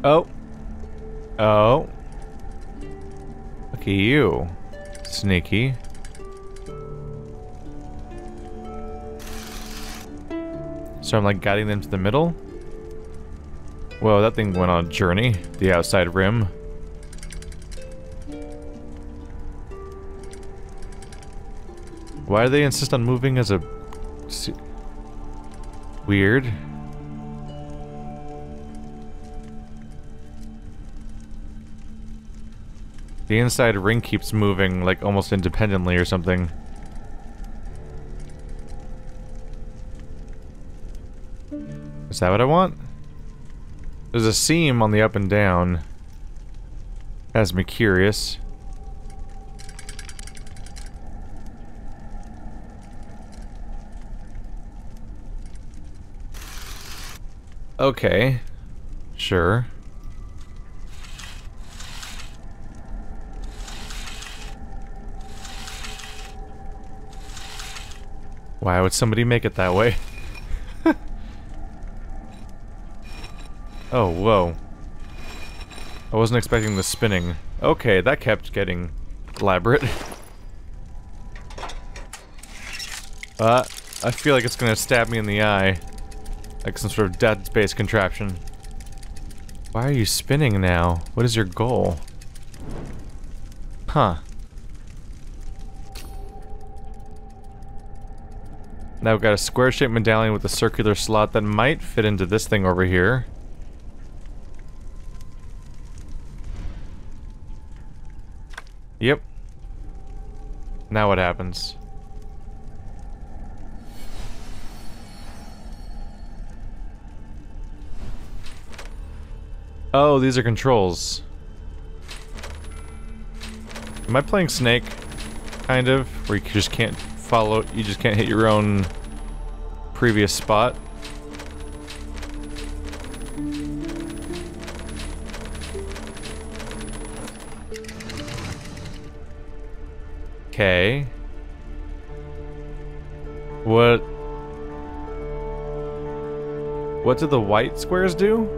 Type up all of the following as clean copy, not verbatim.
Oh. Oh. Look at you. Sneaky. So I'm like guiding them to the middle? Whoa, that thing went on a journey. The outside rim. Why do they insist on moving as a... Weird. The inside ring keeps moving, like, almost independently or something. Is that what I want? There's a seam on the up and down. Has me curious. Okay. Sure. Why would somebody make it that way? Oh, whoa. I wasn't expecting the spinning. Okay, that kept getting elaborate. I feel like it's gonna stab me in the eye. Like some sort of Dead Space contraption. Why are you spinning now? What is your goal? Huh. Now we've got a square-shaped medallion with a circular slot that might fit into this thing over here. Yep. Now what happens? Oh, these are controls. Am I playing Snake? Kind of? Where you just can't follow, you just can't hit your own previous spot? Okay. What do the white squares do?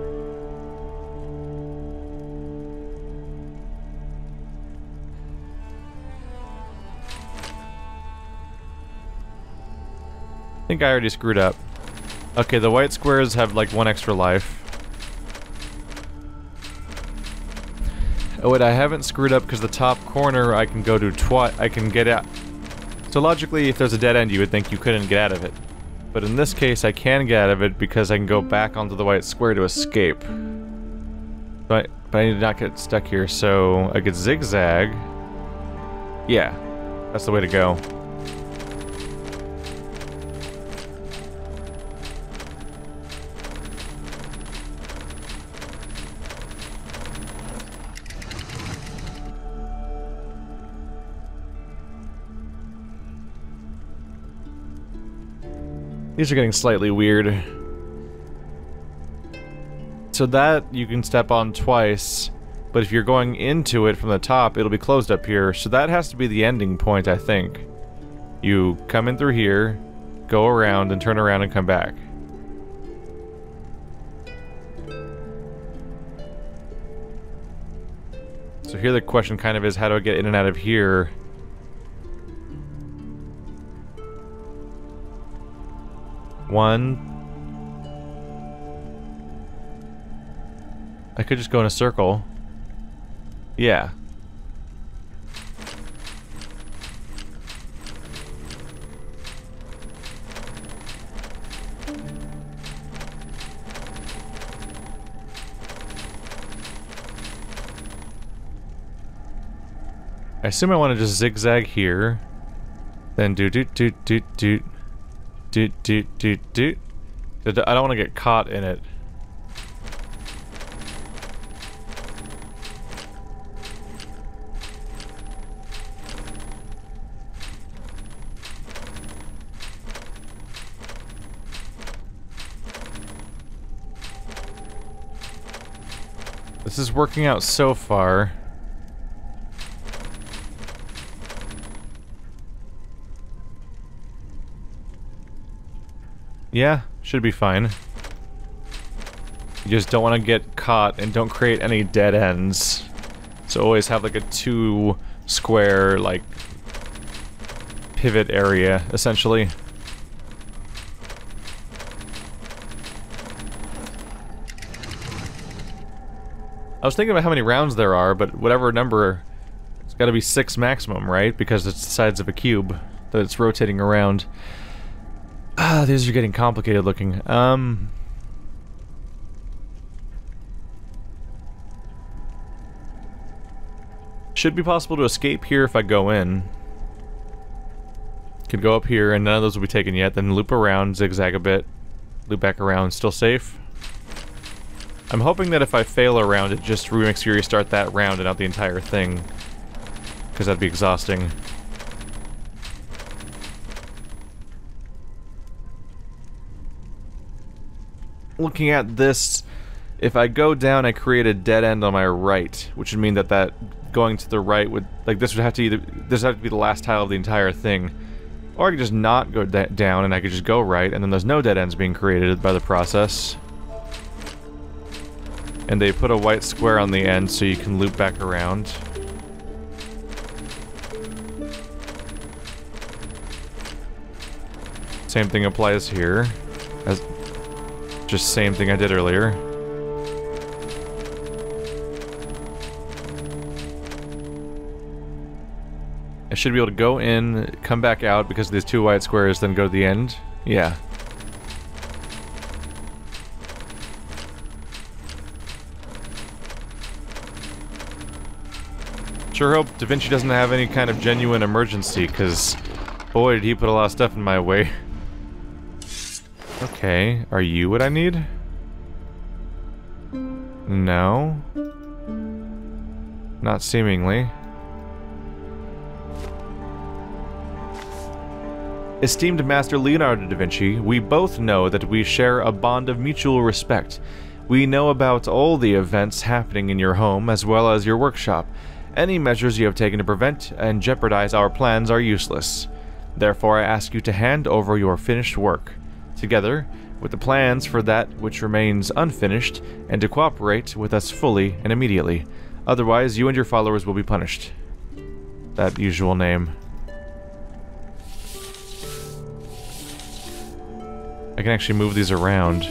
I think I already screwed up. Okay, the white squares have like 1 extra life. Oh wait, I haven't screwed up because the top corner I can go to twice. I can get out. So logically, if there's a dead end, you would think you couldn't get out of it. But in this case, I can get out of it because I can go back onto the white square to escape. But I need to not get stuck here, so I could zigzag. Yeah, that's the way to go. These are getting slightly weird. So that you can step on twice, but if you're going into it from the top, it'll be closed up here. So that has to be the ending point, I think. You come in through here, go around, and turn around and come back. So here the question kind of is, how do I get in and out of here? One. I could just go in a circle. Yeah. I assume I want to just zigzag here. Then do. I don't want to get caught in it. This is working out so far. Yeah, should be fine. You just don't want to get caught and don't create any dead ends. So always have like a 2 square, like, pivot area, essentially. I was thinking about how many rounds there are, but whatever number, it's gotta be 6 maximum, right? Because it's the sides of a cube that it's rotating around. Ah, these are getting complicated looking. Should be possible to escape here if I go in. Could go up here and none of those will be taken yet, then loop around, zigzag a bit, loop back around, still safe. I'm hoping that if I fail a round, it just makes you restart that round and not the entire thing. Because that'd be exhausting. Looking at this, if I go down, I create a dead end on my right, which would mean that going to the right would, like, this would have to be the last tile of the entire thing. Or I could just not go down and I could just go right, and then there's no dead ends being created by the process. And they put a white square on the end so you can loop back around. Same thing applies here. Just same thing I did earlier. I should be able to go in, come back out because of these 2 white squares, then go to the end. Yeah. Sure hope Da Vinci doesn't have any kind of genuine emergency, because boy did he put a lot of stuff in my way. Okay, are you what I need? No. Not seemingly. Esteemed Master Leonardo da Vinci, we both know that we share a bond of mutual respect. We know about all the events happening in your home as well as your workshop. Any measures you have taken to prevent and jeopardize our plans are useless. Therefore, I ask you to hand over your finished work, together with the plans for that which remains unfinished, and to cooperate with us fully and immediately. Otherwise, you and your followers will be punished. That usual name. I can actually move these around.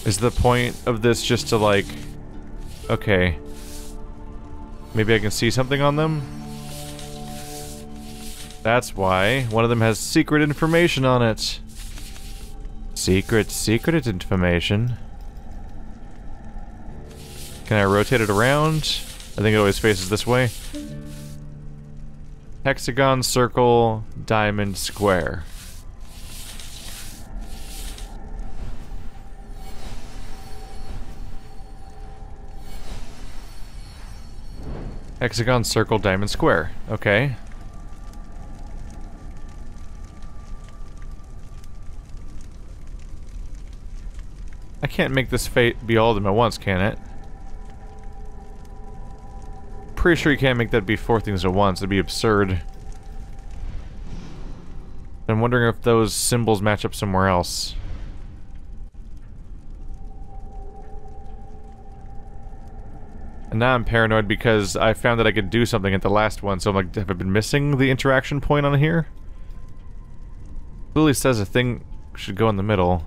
Is the point of this just to, like... Okay. Maybe I can see something on them? That's why. One of them has secret information on it. Secret information. Can I rotate it around? I think it always faces this way. Hexagon, circle, diamond, square. Hexagon, circle, diamond, square. Okay. I can't make this fate be all of them at once, can it? Pretty sure you can't make that be 4 things at once. It'd be absurd. I'm wondering if those symbols match up somewhere else. And now I'm paranoid because I found that I could do something at the last one, so I'm like, have I been missing the interaction point on here? Clearly says a thing should go in the middle.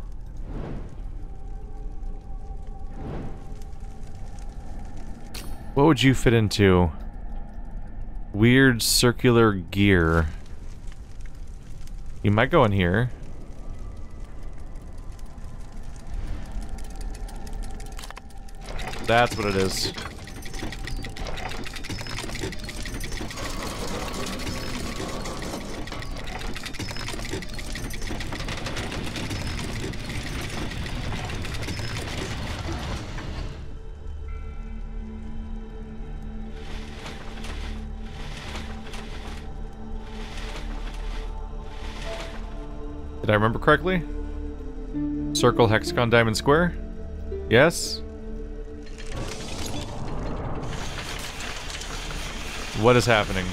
What would you fit into? Weird circular gear. You might go in here. That's what it is. Did I remember correctly? Circle, hexagon, diamond, square? Yes? What is happening?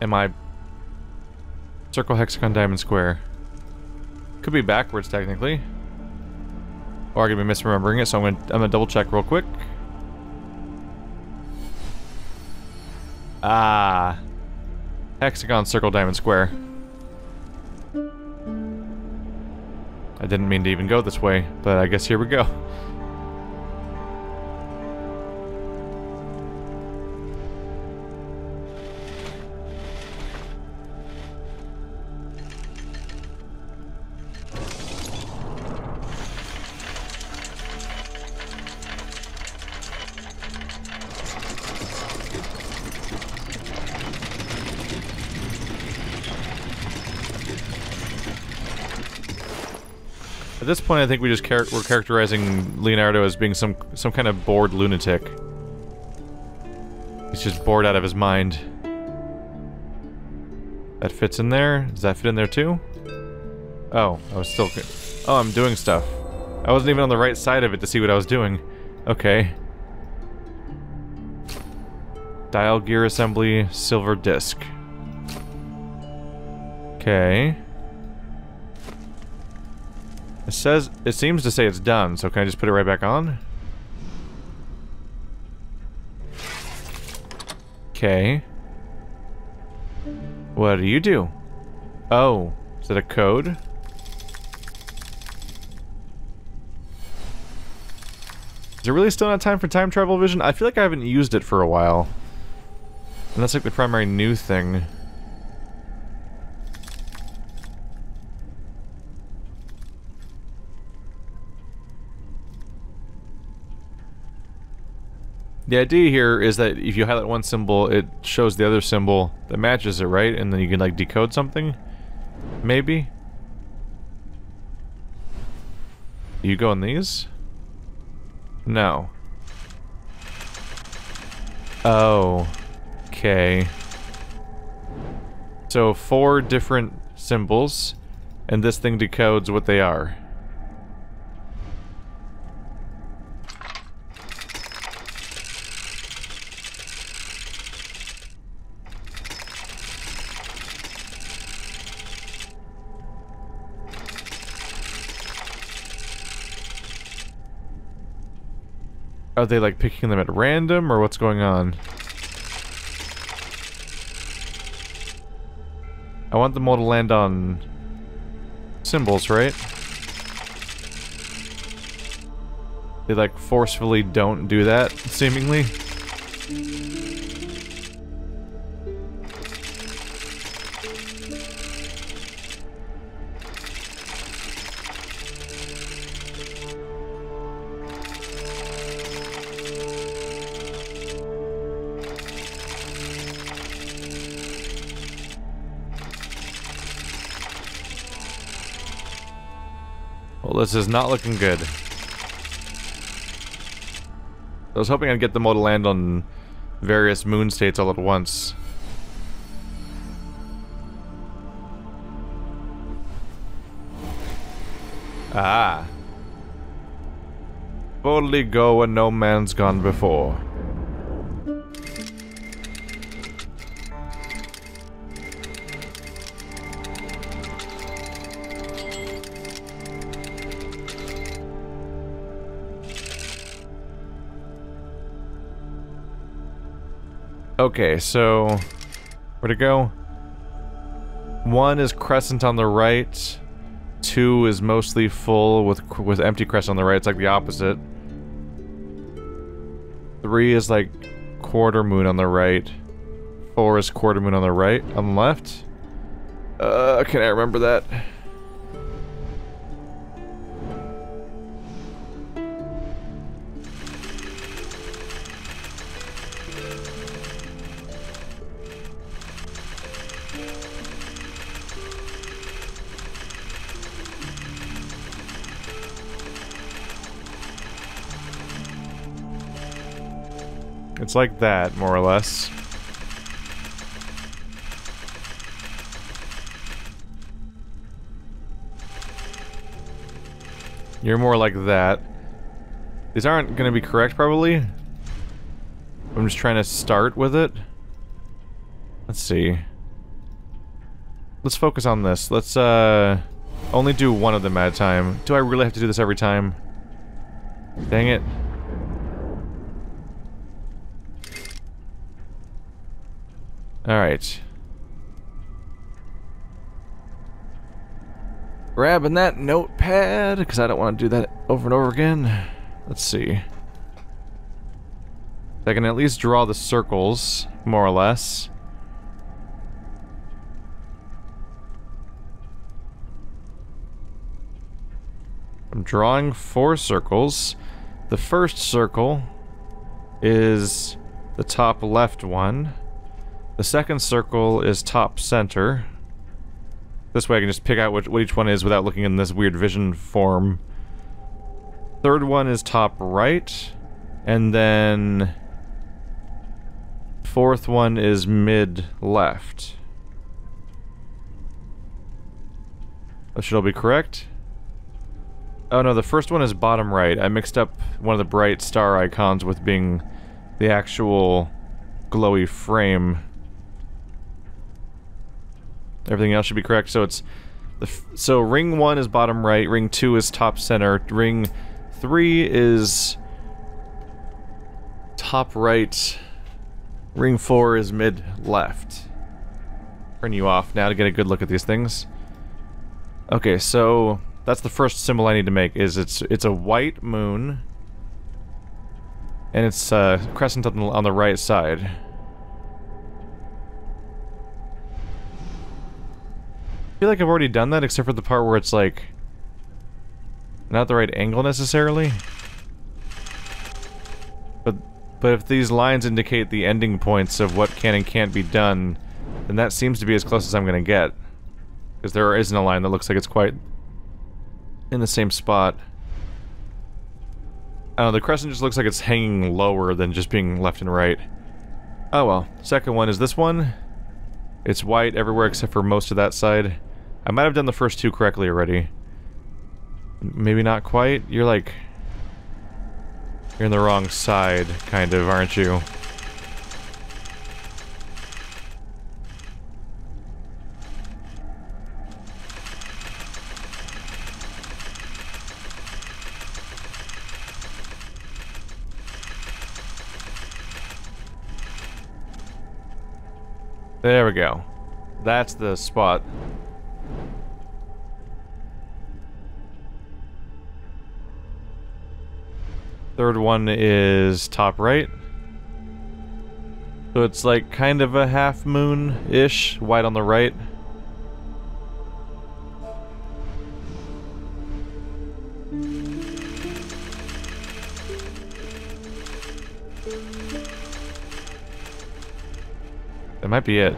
Am I... Circle, hexagon, diamond, square. Could be backwards, technically. Or I could be misremembering it, so I'm gonna double check real quick. Ah. Hexagon, circle, diamond, square. I didn't mean to even go this way, but I guess here we go. At this point, I think we just we're characterizing Leonardo as being some kind of bored lunatic. He's just bored out of his mind. That fits in there. Does that fit in there too? Oh, I was still... Oh, I'm doing stuff. I wasn't even on the right side of it to see what I was doing. Okay. Dial gear assembly, silver disc. Okay. It seems to say it's done, so can I just put it right back on? Okay. What do you do? Oh, is that a code? Is it really still not time for time travel vision? I feel like I haven't used it for a while. And that's like the primary new thing. The idea here is that if you highlight one symbol, it shows the other symbol that matches it, right? And then you can, like, decode something? Maybe? Do you go in these? No. Oh. Okay. So, 4 different symbols, and this thing decodes what they are. Are they, like, picking them at random, or what's going on? I want them all to land on symbols, right? They, like, forcefully don't do that, seemingly. Well, this is not looking good. I was hoping I'd get them all to land on various moon states all at once. Ah. Boldly go where no man's gone before. Okay, so where to go? 1 is crescent on the right. 2 is mostly full with empty crescent on the right. It's like the opposite. 3 is like quarter moon on the right. 4 is quarter moon on the right. On the left? Can I remember that? It's like that, more or less. You're more like that. These aren't gonna be correct, probably. I'm just trying to start with it. Let's see. Let's focus on this. Let's, only do one of them at a time. Do I really have to do this every time? Dang it. Alright. Grabbing that notepad, because I don't want to do that over and over again. Let's see. I can at least draw the circles, more or less. I'm drawing 4 circles. The first circle is the top left one. The second circle is top center. This way I can just pick out what each one is without looking in this weird vision form. Third one is top right. And then... fourth one is mid left. That should all be correct. Oh no, the first one is bottom right. I mixed up one of the bright star icons with being the actual glowy frame. Everything else should be correct. So it's so ring 1 is bottom right, ring 2 is top center, ring 3 is top right, ring 4 is mid left. Turn you off now to get a good look at these things. Okay, so that's the first symbol I need to make. Is it's a white moon, and it's crescent on the right side. I feel like I've already done that, except for the part where it's like not the right angle necessarily. But if these lines indicate the ending points of what can and can't be done, then that seems to be as close as I'm gonna get. Because there isn't a line that looks like it's quite in the same spot. I don't know, the crescent just looks like it's hanging lower than just being left and right. Oh well. Second one is this one. It's white everywhere except for most of that side. I might have done the first 2 correctly already. Maybe not quite. You're like... you're in the wrong side, kind of, aren't you? There we go. That's the spot. Third one is top right. So it's like kind of a half moon-ish, white on the right. That might be it.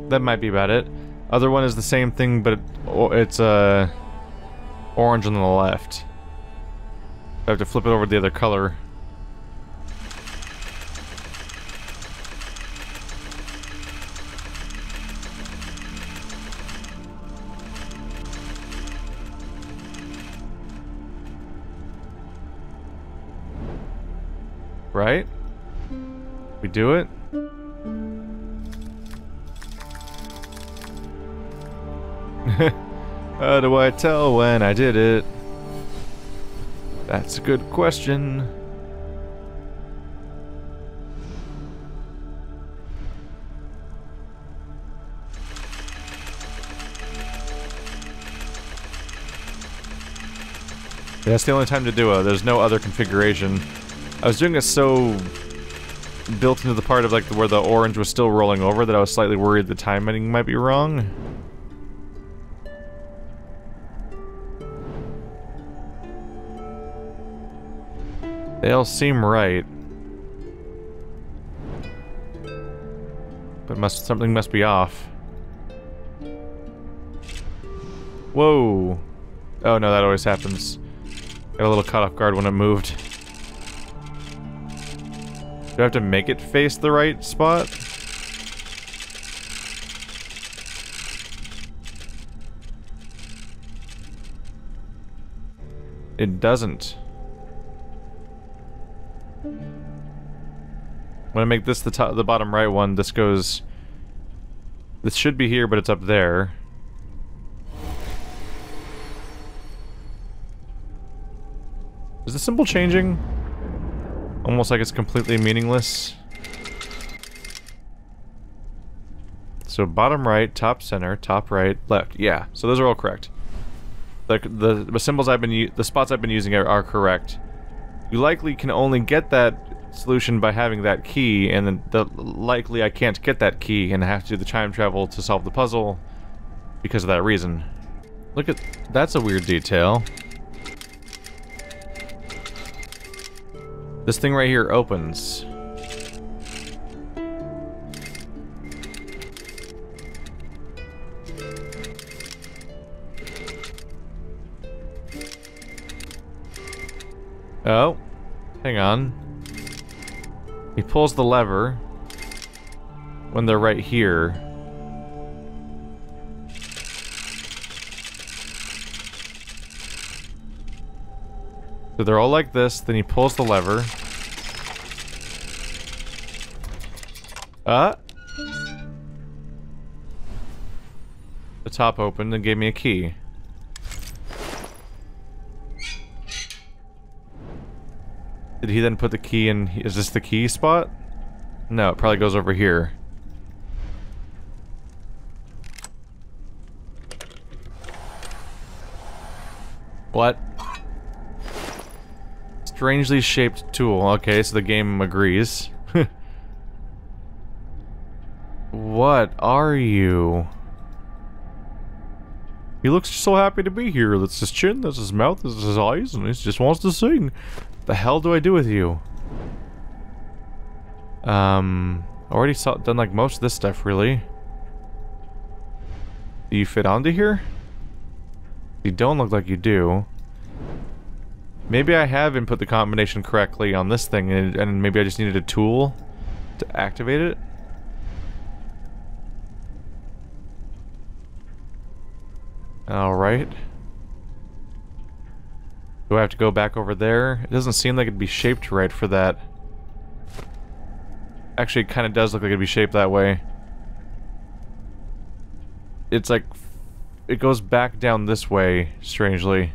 That might be about it. Other one is the same thing, but it's orange on the left. I have to flip it over to the other color. Right? We do it? How do I tell when I did it? That's a good question. That's the only time to do it. There's no other configuration. I was doing it so built into the part of like where the orange was still rolling over that I was slightly worried the timing might be wrong. They all seem right. But something must be off. Whoa. Oh no, that always happens. Got a little caught off guard when it moved. Do I have to make it face the right spot? It doesn't. When I make this the bottom right one, this goes... This should be here, but it's up there. Is the symbol changing? Almost like it's completely meaningless. So bottom right, top center, top right, left. Yeah, so those are all correct. The symbols the spots I've been using are correct. You likely can only get that solution by having that key, and then likely I can't get that key and I have to do the time travel to solve the puzzle because of that reason. Look at... that's a weird detail. This thing right here opens. Oh, hang on. He pulls the lever when they're right here. So they're all like this, then he pulls the lever. The top opened and gave me a key. Did he then put the key in? Is this the key spot? No, it probably goes over here. What? Strangely shaped tool. Okay, so the game agrees. What are you? He looks so happy to be here. That's his chin, that's his mouth, that's his eyes, and he just wants to sing. The hell do I do with you? Already done like most of this stuff, really. Do you fit onto here? You don't look like you do. Maybe I have input the combination correctly on this thing, and maybe I just needed a tool to activate it. Alright. Do I have to go back over there? It doesn't seem like it'd be shaped right for that. Actually, it kind of does look like it'd be shaped that way. It's like... it goes back down this way, strangely.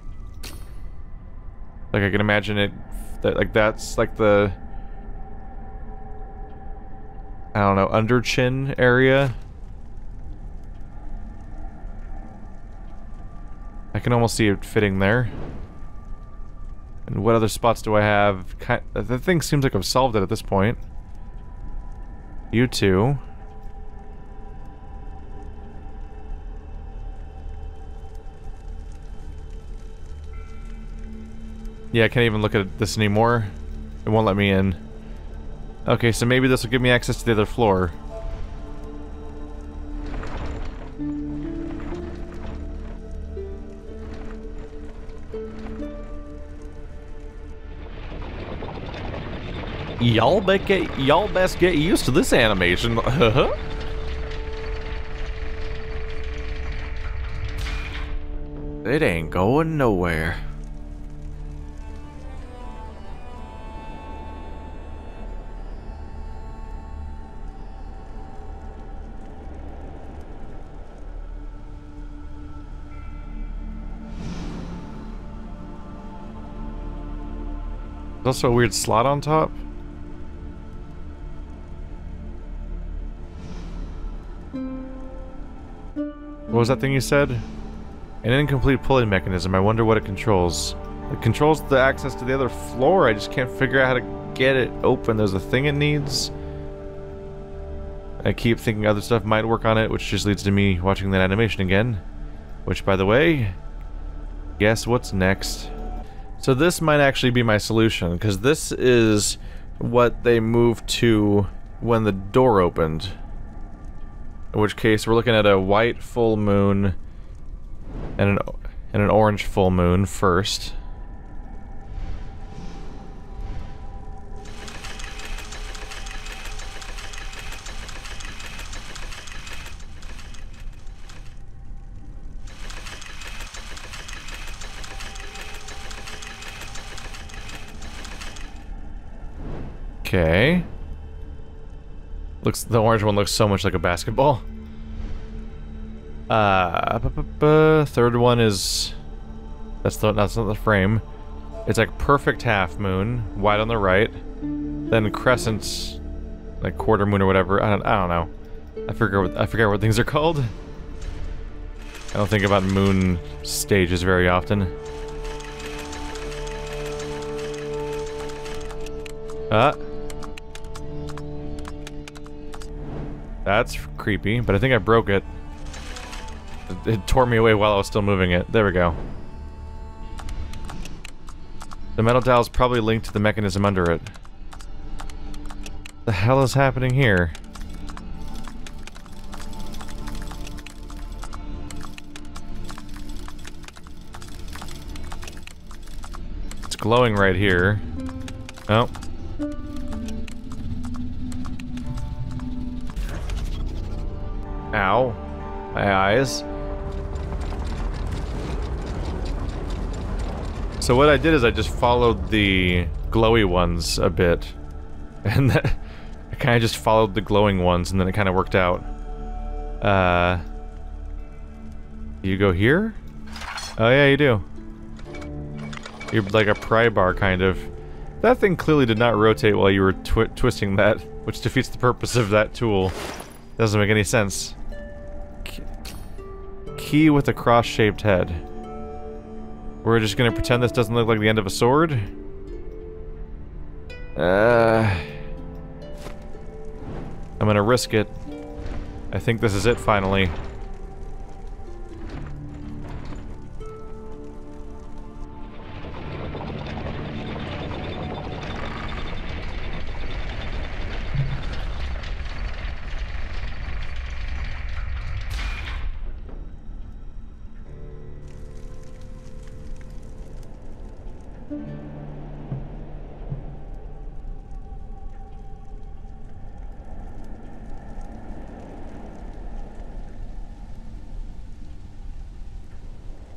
Like, I can imagine it... like, that's like the... I don't know, under chin area? I can almost see it fitting there. And what other spots do I have? The thing seems like I've solved it at this point. You two. Yeah, I can't even look at this anymore. It won't let me in. Okay, so maybe this will give me access to the other floor. Y'all best get used to this animation. It ain't going nowhere. There's also a weird slot on top. What was that thing you said? An incomplete pulling mechanism. I wonder what it controls. It controls the access to the other floor. I just can't figure out how to get it open. There's a thing it needs. I keep thinking other stuff might work on it, which just leads to me watching that animation again. Which, by the way, guess what's next? So this might actually be my solution, because this is what they moved to when the door opened. In which case, we're looking at a white full moon And an orange full moon first. Okay. The orange one looks so much like a basketball. Third one is... That's not the frame. It's like perfect half moon, white on the right. Then crescent, like quarter moon or whatever. I don't know. I forget what things are called. I don't think about moon stages very often. That's creepy, but I think I broke it. It tore me away while I was still moving it. There we go. The metal dial is probably linked to the mechanism under it. The hell is happening here? It's glowing right here. Oh. Ow. My eyes. So what I did is I just followed the glowy ones a bit. And I kind of just followed the glowing ones and then it kind of worked out. You go here? Oh yeah, you do. You're like a pry bar, kind of. That thing clearly did not rotate while you were twisting that, which defeats the purpose of that tool. Doesn't make any sense. Key with a cross-shaped head. We're just gonna pretend this doesn't look like the end of a sword? I'm gonna risk it. I think this is it, finally.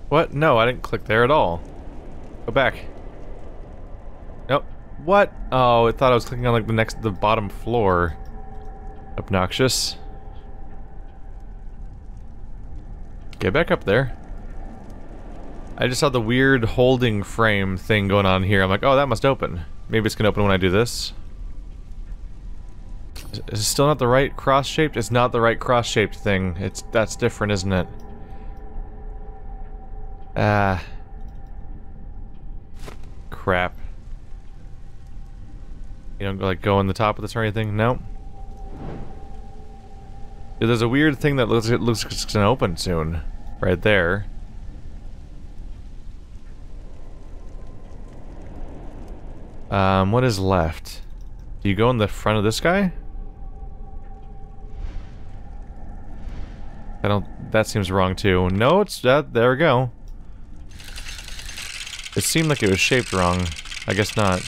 What? No, I didn't click there at all. Go back. Nope. What? Oh, I thought I was clicking on like the bottom floor. Obnoxious. Get back up there. I just saw the weird holding frame thing going on here. I'm like, oh, that must open. Maybe it's gonna open when I do this. Is it still not the right cross-shaped? It's not the right cross-shaped thing. That's different, isn't it? Crap. You don't like go on the top of this or anything? No. Yeah, there's a weird thing that looks like it's gonna open soon. Right there. What is left? Do you go in the front of this guy? That seems wrong too. No, it's that. There we go. It seemed like it was shaped wrong. I guess not.